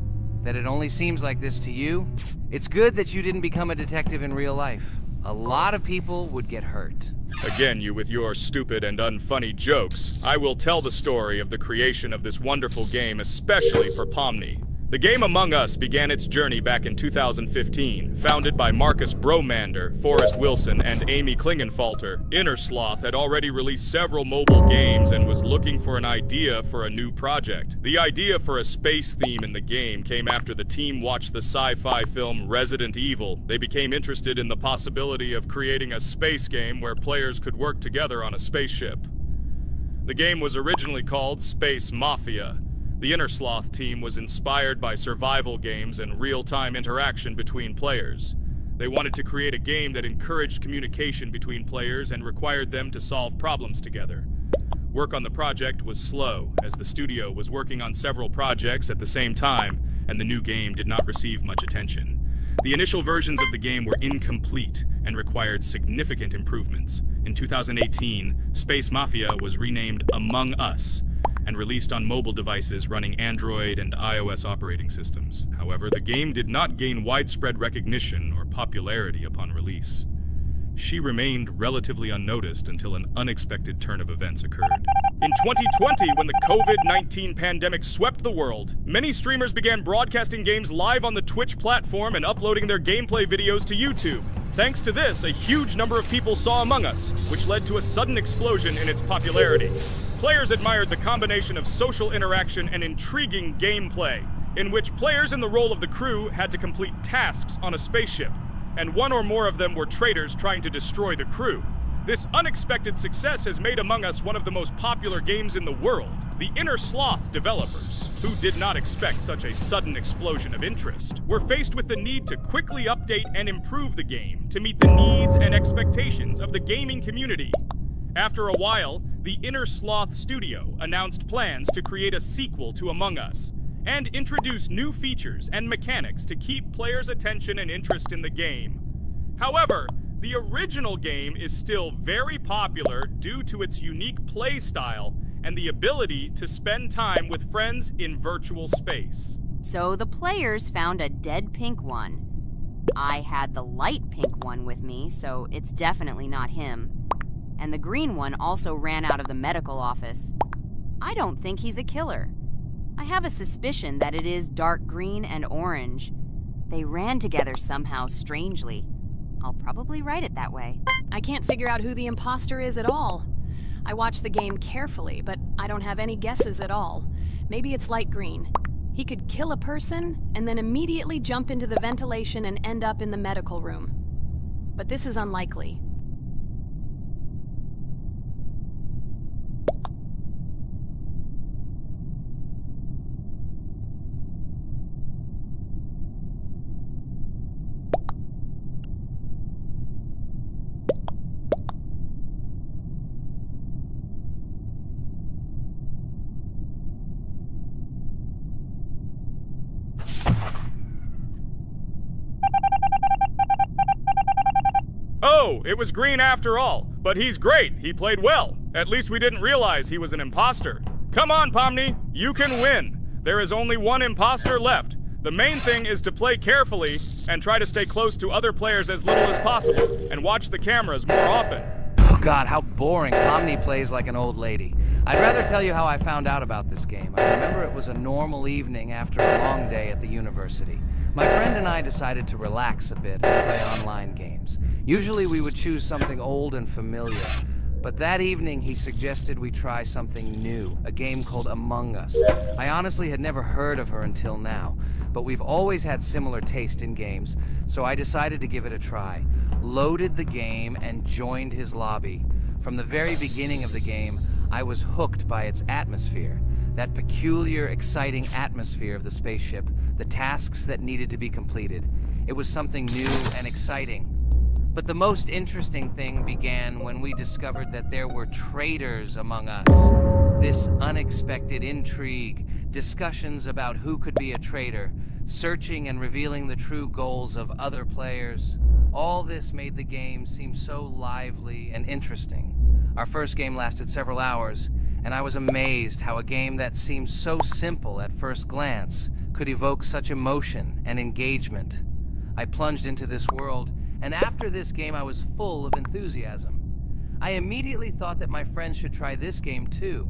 Speaker 3: that it only seems like this to you. It's good that you didn't become a detective in real life. A lot of people would get hurt.
Speaker 1: Again, you with your stupid and unfunny jokes. I will tell the story of the creation of this wonderful game, especially for Pomni. The game Among Us began its journey back in 2015. Founded by Marcus Bromander, Forrest Wilson, and Amy Klingenfalter, Inner Sloth had already released several mobile games and was looking for an idea for a new project. The idea for a space theme in the game came after the team watched the sci-fi film Resident Evil. They became interested in the possibility of creating a space game where players could work together on a spaceship. The game was originally called Space Mafia. The Inner Sloth team was inspired by survival games and real-time interaction between players. They wanted to create a game that encouraged communication between players and required them to solve problems together. Work on the project was slow, as the studio was working on several projects at the same time, and the new game did not receive much attention. The initial versions of the game were incomplete and required significant improvements. In 2018, Space Mafia was renamed Among Us, and released on mobile devices running Android and iOS operating systems. However, the game did not gain widespread recognition or popularity upon release. She remained relatively unnoticed until an unexpected turn of events occurred. In 2020, when the COVID-19 pandemic swept the world, many streamers began broadcasting games live on the Twitch platform and uploading their gameplay videos to YouTube. Thanks to this, a huge number of people saw Among Us, which led to a sudden explosion in its popularity. Players admired the combination of social interaction and intriguing gameplay, in which players in the role of the crew had to complete tasks on a spaceship, and one or more of them were traitors trying to destroy the crew. This unexpected success has made Among Us one of the most popular games in the world. The Inner Sloth developers, who did not expect such a sudden explosion of interest, were faced with the need to quickly update and improve the game to meet the needs and expectations of the gaming community. After a while, the Inner Sloth studio announced plans to create a sequel to Among Us, and introduce new features and mechanics to keep players' attention and interest in the game. However, the original game is still very popular due to its unique play style and the ability to spend time with friends in virtual space.
Speaker 6: So the players found a dead pink one. I had the light pink one with me, so it's definitely not him. And the green one also ran out of the medical office. I don't think he's a killer. I have a suspicion that it is dark green and orange. They ran together somehow strangely. I'll probably write it that way.
Speaker 4: I can't figure out who the imposter is at all. I watched the game carefully, but I don't have any guesses at all. Maybe it's light green. He could kill a person and then immediately jump into the ventilation and end up in the medical room. But this is unlikely.
Speaker 1: Oh, it was green after all, but he's great. He played well. At least we didn't realize he was an imposter. Come on, Pomni, you can win. There is only one imposter left. The main thing is to play carefully and try to stay close to other players as little as possible and watch the cameras more often.
Speaker 3: Oh god, how boring. Pomni plays like an old lady. I'd rather tell you how I found out about this game. I remember it was a normal evening after a long day at the university. My friend and I decided to relax a bit and play online games. Usually we would choose something old and familiar, but that evening he suggested we try something new, a game called Among Us. I honestly had never heard of her until now, but we've always had similar taste in games, so I decided to give it a try. Loaded the game and joined his lobby. From the very beginning of the game, I was hooked by its atmosphere. That peculiar, exciting atmosphere of the spaceship, the tasks that needed to be completed. It was something new and exciting. But the most interesting thing began when we discovered that there were traitors among us. This unexpected intrigue, discussions about who could be a traitor, searching and revealing the true goals of other players. All this made the game seem so lively and interesting. Our first game lasted several hours, and I was amazed how a game that seemed so simple at first glance could evoke such emotion and engagement. I plunged into this world, and after this game I was full of enthusiasm. I immediately thought that my friends should try this game too.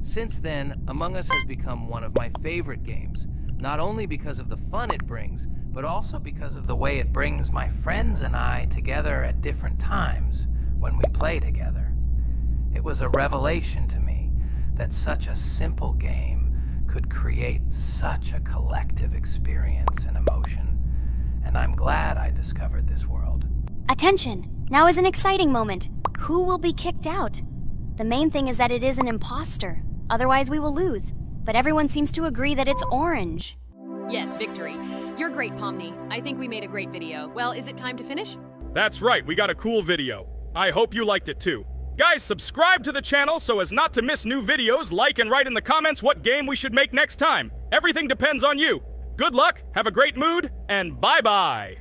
Speaker 3: Since then, Among Us has become one of my favorite games, not only because of the fun it brings, but also because of the way it brings my friends and I together at different times when we play together. It was a revelation to me that such a simple game could create such a collective experience and emotion, and I'm glad I discovered this world.
Speaker 2: Attention! Now is an exciting moment. Who will be kicked out? The main thing is that it is an imposter. Otherwise we will lose. But everyone seems to agree that it's orange.
Speaker 4: Yes, victory. You're great, Pomni. I think we made a great video. Well, is it time to finish?
Speaker 1: That's right, we got a cool video. I hope you liked it too. Guys, subscribe to the channel so as not to miss new videos, like and write in the comments what game we should make next time. Everything depends on you. Good luck, have a great mood, and bye-bye.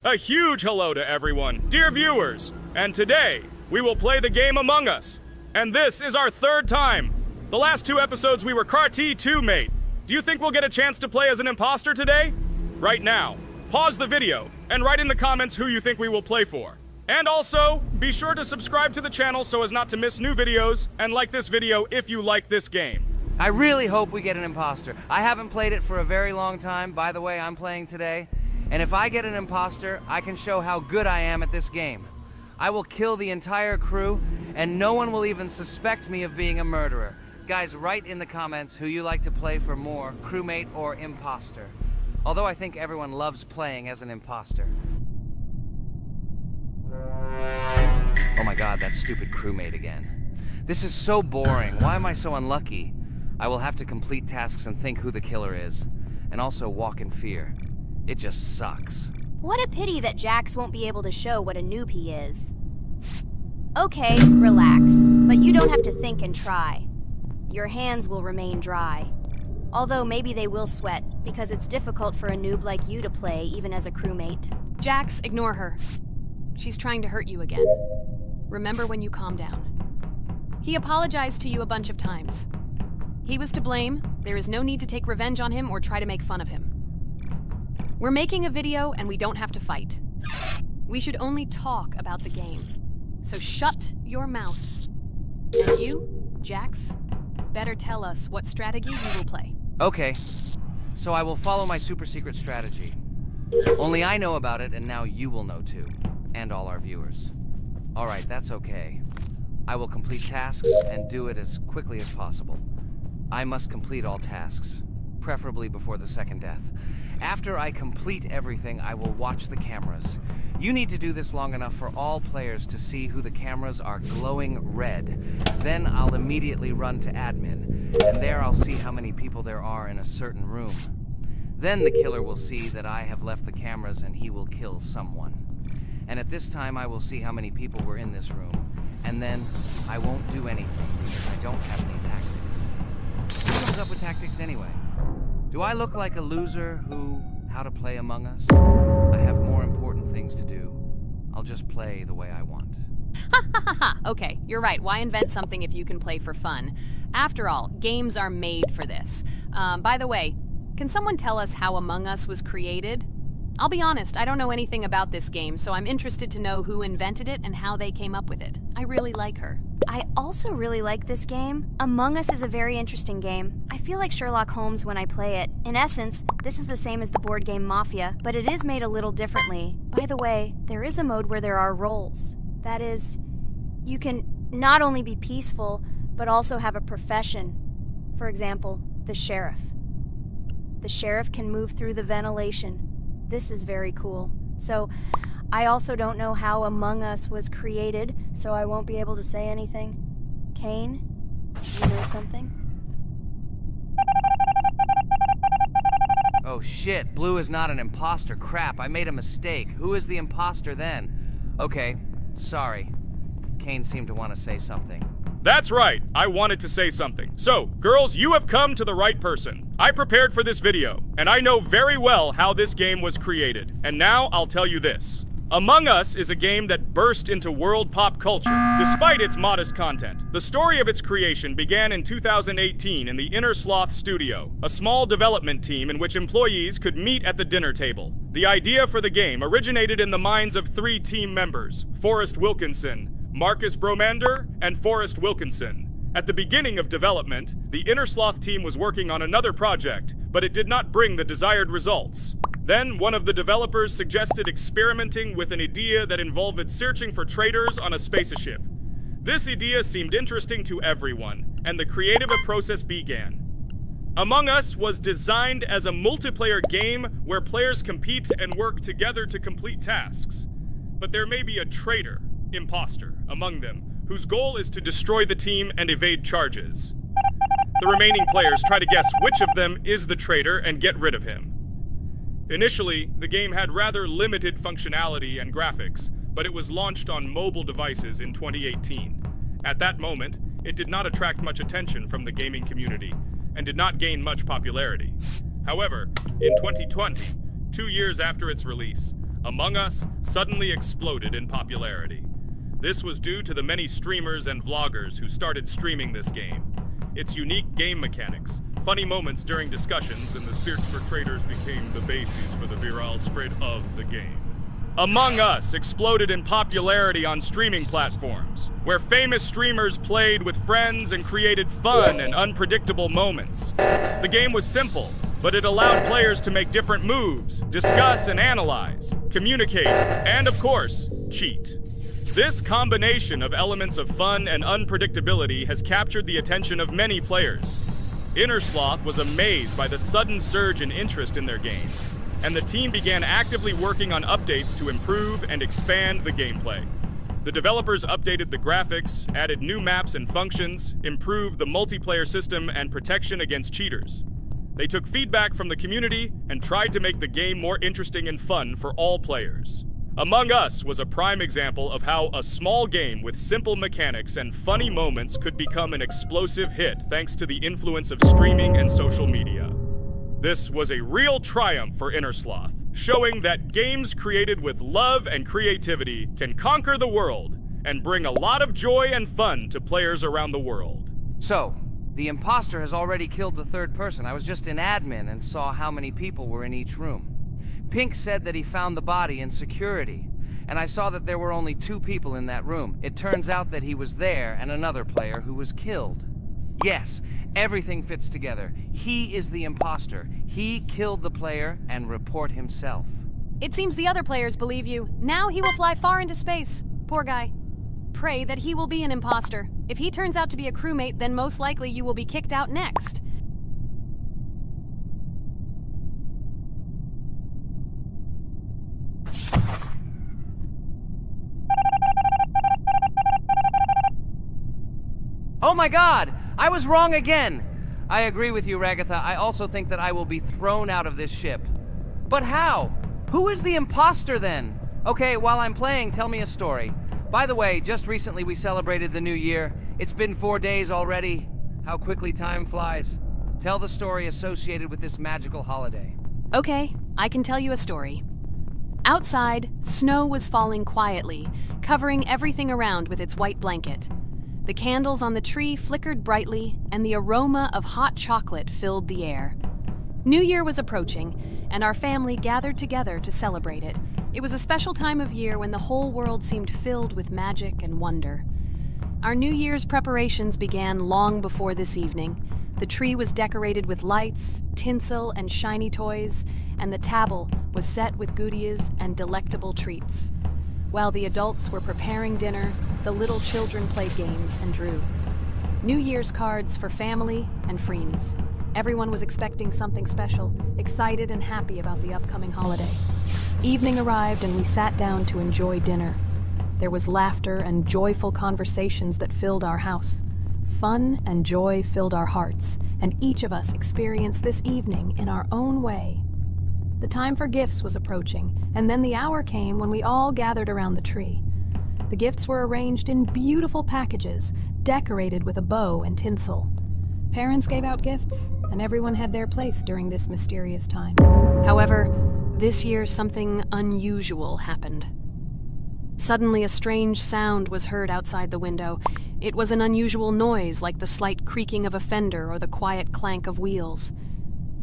Speaker 1: A huge hello to everyone, dear viewers, and today we will play the game Among Us. And this is our third time. The last two episodes we were CAR-T 2 mate. Do you think we'll get a chance to play as an imposter today? Right now, pause the video and write in the comments who you think we will play for. And also, be sure to subscribe to the channel so as not to miss new videos, and like this video if you like this game.
Speaker 3: I really hope we get an imposter. I haven't played it for a very long time. By the way, I'm playing today. And if I get an imposter, I can show how good I am at this game. I will kill the entire crew, and no one will even suspect me of being a murderer. Guys, write in the comments who you like to play for more, crewmate or imposter. Although I think everyone loves playing as an imposter. Oh my god, that stupid crewmate again. This is so boring. Why am I so unlucky? I will have to complete tasks and think who the killer is, and also walk in fear. It just sucks.
Speaker 2: What a pity that Jax won't be able to show what a noob he is. Okay, relax, but you don't have to think and try. your hands will remain dry. Although maybe they will sweat, because it's difficult for a noob like you to play even as a crewmate.
Speaker 4: Jax, ignore her. She's trying to hurt you again. Remember when you calm down. He apologized to you a bunch of times. He was to blame. There is no need to take revenge on him or try to make fun of him. We're making a video and we don't have to fight. We should only talk about the game. So shut your mouth. And you, Jax, better tell us what strategy you will play.
Speaker 3: Okay, so I will follow my super secret strategy. Only I know about it, and now you will know too. And all our viewers. Alright, that's okay. I will complete tasks and do it as quickly as possible. I must complete all tasks, preferably before the second death. After I complete everything, I will watch the cameras. You need to do this long enough for all players to see who the cameras are glowing red. Then I'll immediately run to admin, and there I'll see how many people there are in a certain room. Then the killer will see that I have left the cameras and he will kill someone. And at this time I will see how many people were in this room. And then I won't do anything because I don't have any tactics. Who comes up with tactics anyway? Do I look like a loser who, how to play Among Us? I have more important things to do. I'll just play the way I want.
Speaker 4: Ha ha ha ha! Okay, you're right. Why invent something if you can play for fun? After all, games are made for this. By the way, can someone tell us how Among Us was created? I'll be honest, I don't know anything about this game, so I'm interested to know who invented it and how they came up with it. I really like her.
Speaker 2: I also really like this game. Among Us is a very interesting game. I feel like Sherlock Holmes when I play it. In essence, this is the same as the board game Mafia, but it is made a little differently. By the way, there is a mode where there are roles. That is, you can not only be peaceful, but also have a profession. For example, the sheriff. The sheriff can move through the ventilation. This is very cool. So, I also don't know how Among Us was created, so I won't be able to say anything. Kane, you know something?
Speaker 3: Oh shit, Blue is not an imposter. Crap, I made a mistake. Who is the imposter then? Okay, sorry. Kane seemed to want to say something.
Speaker 1: That's right, I wanted to say something. So, girls, you have come to the right person. I prepared for this video, and I know very well how this game was created. And now I'll tell you this. Among Us is a game that burst into world pop culture, despite its modest content. The story of its creation began in 2018 in the Inner Sloth Studio, a small development team in which employees could meet at the dinner table. The idea for the game originated in the minds of 3 team members, Forrest Wilkinson, Marcus Bromander, and Forrest Wilkinson. At the beginning of development, the Inner Sloth team was working on another project, but it did not bring the desired results. Then, one of the developers suggested experimenting with an idea that involved searching for traitors on a spaceship. This idea seemed interesting to everyone, and the creative process began. Among Us was designed as a multiplayer game where players compete and work together to complete tasks. But there may be a traitor, imposter, among them, whose goal is to destroy the team and evade charges. The remaining players try to guess which of them is the traitor and get rid of him. Initially, the game had rather limited functionality and graphics, but it was launched on mobile devices in 2018. At that moment, it did not attract much attention from the gaming community and did not gain much popularity. However, in 2020, 2 years after its release, Among Us suddenly exploded in popularity. This was due to the many streamers and vloggers who started streaming this game. Its unique game mechanics, funny moments during discussions, and the search for traitors became the basis for the viral spread of the game. Among Us exploded in popularity on streaming platforms, where famous streamers played with friends and created fun and unpredictable moments. The game was simple, but it allowed players to make different moves, discuss and analyze, communicate, and of course, cheat. This combination of elements of fun and unpredictability has captured the attention of many players. Inner Sloth was amazed by the sudden surge in interest in their game, and the team began actively working on updates to improve and expand the gameplay. The developers updated the graphics, added new maps and functions, improved the multiplayer system and protection against cheaters. They took feedback from the community and tried to make the game more interesting and fun for all players. Among Us was a prime example of how a small game with simple mechanics and funny moments could become an explosive hit thanks to the influence of streaming and social media. This was a real triumph for Innersloth, showing that games created with love and creativity can conquer the world and bring a lot of joy and fun to players around the world.
Speaker 3: So, the imposter has already killed the third person. I was just in admin and saw how many people were in each room. Pink said that he found the body in security, and I saw that there were only 2 people in that room. It turns out that he was there and another player who was killed. Yes, everything fits together. He is the imposter. He killed the player and report himself.
Speaker 4: It seems the other players believe you. Now he will fly far into space. Poor guy. Pray that he will be an imposter. If he turns out to be a crewmate, then most likely you will be kicked out next.
Speaker 3: Oh my god! I was wrong again! I agree with you, Ragatha. I also think that I will be thrown out of this ship. But how? Who is the imposter then? Okay, while I'm playing, tell me a story. By the way, just recently we celebrated the new year. It's been 4 days already. How quickly time flies. Tell the story associated with this magical holiday.
Speaker 4: Okay, I can tell you a story. Outside, snow was falling quietly, covering everything around with its white blanket. The candles on the tree flickered brightly, and the aroma of hot chocolate filled the air. New Year was approaching, and our family gathered together to celebrate it. It was a special time of year when the whole world seemed filled with magic and wonder. Our New Year's preparations began long before this evening. The tree was decorated with lights, tinsel, and shiny toys, and the table was set with goodies and delectable treats. While the adults were preparing dinner, the little children played games and drew. New Year's cards for family and friends. Everyone was expecting something special, excited and happy about the upcoming holiday. Evening arrived and we sat down to enjoy dinner. There was laughter and joyful conversations that filled our house. Fun and joy filled our hearts, and each of us experienced this evening in our own way. The time for gifts was approaching, and then the hour came when we all gathered around the tree. The gifts were arranged in beautiful packages, decorated with a bow and tinsel. Parents gave out gifts, and everyone had their place during this mysterious time. However, this year something unusual happened. Suddenly a strange sound was heard outside the window. It was an unusual noise, like the slight creaking of a fender or the quiet clank of wheels.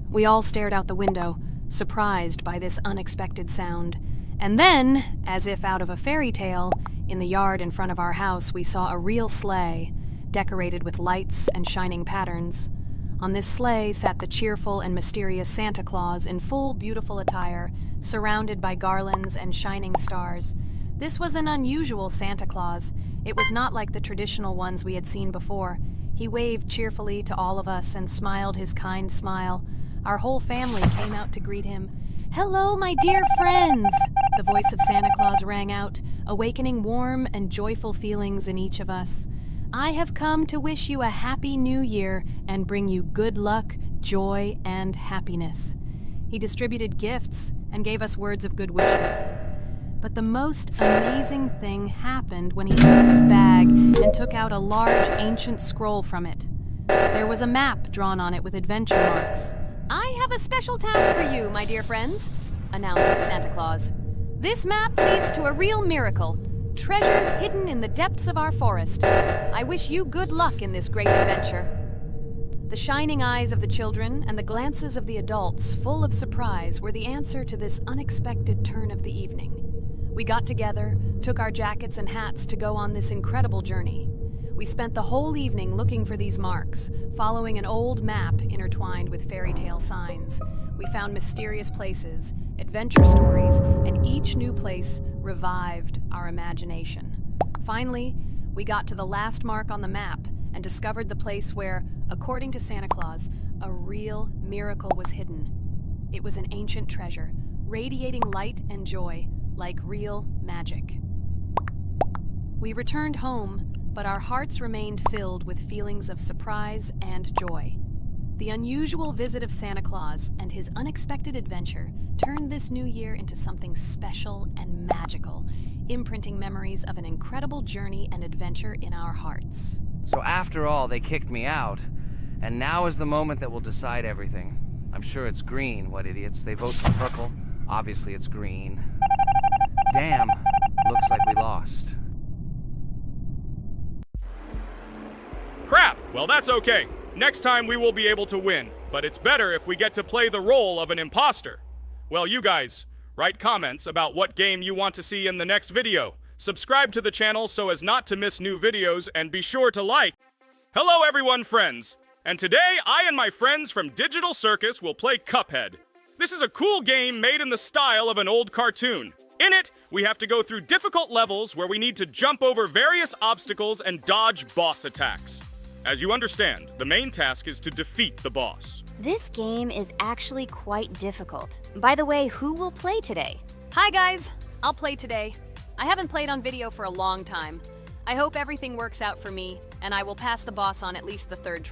Speaker 4: We all stared out the window, surprised by this unexpected sound. And then, as if out of a fairy tale, in the yard in front of our house we saw a real sleigh, decorated with lights and shining patterns. On this sleigh sat the cheerful and mysterious Santa Claus in full beautiful attire, surrounded by garlands and shining stars. This was an unusual Santa Claus. It was not like the traditional ones we had seen before. He waved cheerfully to all of us and smiled his kind smile. Our whole family came out to greet him. "Hello, my dear friends!" The voice of Santa Claus rang out, awakening warm and joyful feelings in each of us. "I have come to wish you a happy new year and bring you good luck, joy, and happiness." He distributed gifts and gave us words of good wishes. But the most amazing thing happened when he opened his bag and took out a large ancient scroll from it. There was a map drawn on it with adventure marks. "I have a special task for you, my dear friends," announced Santa Claus. "This map leads to a real miracle. Treasures hidden in the depths of our forest. I wish you good luck in this great adventure." The shining eyes of the children and the glances of the adults, full of surprise, were the answer to this unexpected turn of the evening. We got together, took our jackets and hats to go on this incredible journey. We spent the whole evening looking for these marks, following an old map intertwined with fairy tale signs. We found mysterious places, adventure stories, and each new place revived our imagination. Finally, we got to the last mark on the map and discovered the place where, according to Santa Claus, a real miracle was hidden. It was an ancient treasure, radiating light and joy, like real magic. We returned home, but our hearts remained filled with feelings of surprise and joy. The unusual visit of Santa Claus and his unexpected adventure turned this new year into something special and magical, imprinting memories of an incredible journey and adventure in our hearts.
Speaker 3: So after all, they kicked me out, and now is the moment that will decide everything. I'm sure it's green, what idiots. They vote for purple. Obviously it's green. Damn, looks like we lost.
Speaker 1: Crap! Well, that's okay. Next time we will be able to win, but it's better if we get to play the role of an imposter. Well, you guys, write comments about what game you want to see in the next video. Subscribe to the channel so as not to miss new videos, and be sure to like. Hello everyone, friends! And today, I and my friends from Digital Circus will play Cuphead. This is a cool game made in the style of an old cartoon. In it, we have to go through difficult levels where we need to jump over various obstacles and dodge boss attacks. As you understand, the main task is to defeat the boss.
Speaker 2: This game is actually quite difficult. By the way, who will play today?
Speaker 4: Hi guys, I'll play today. I haven't played on video for a long time. I hope everything works out for me, and I will pass the boss on at least the third try.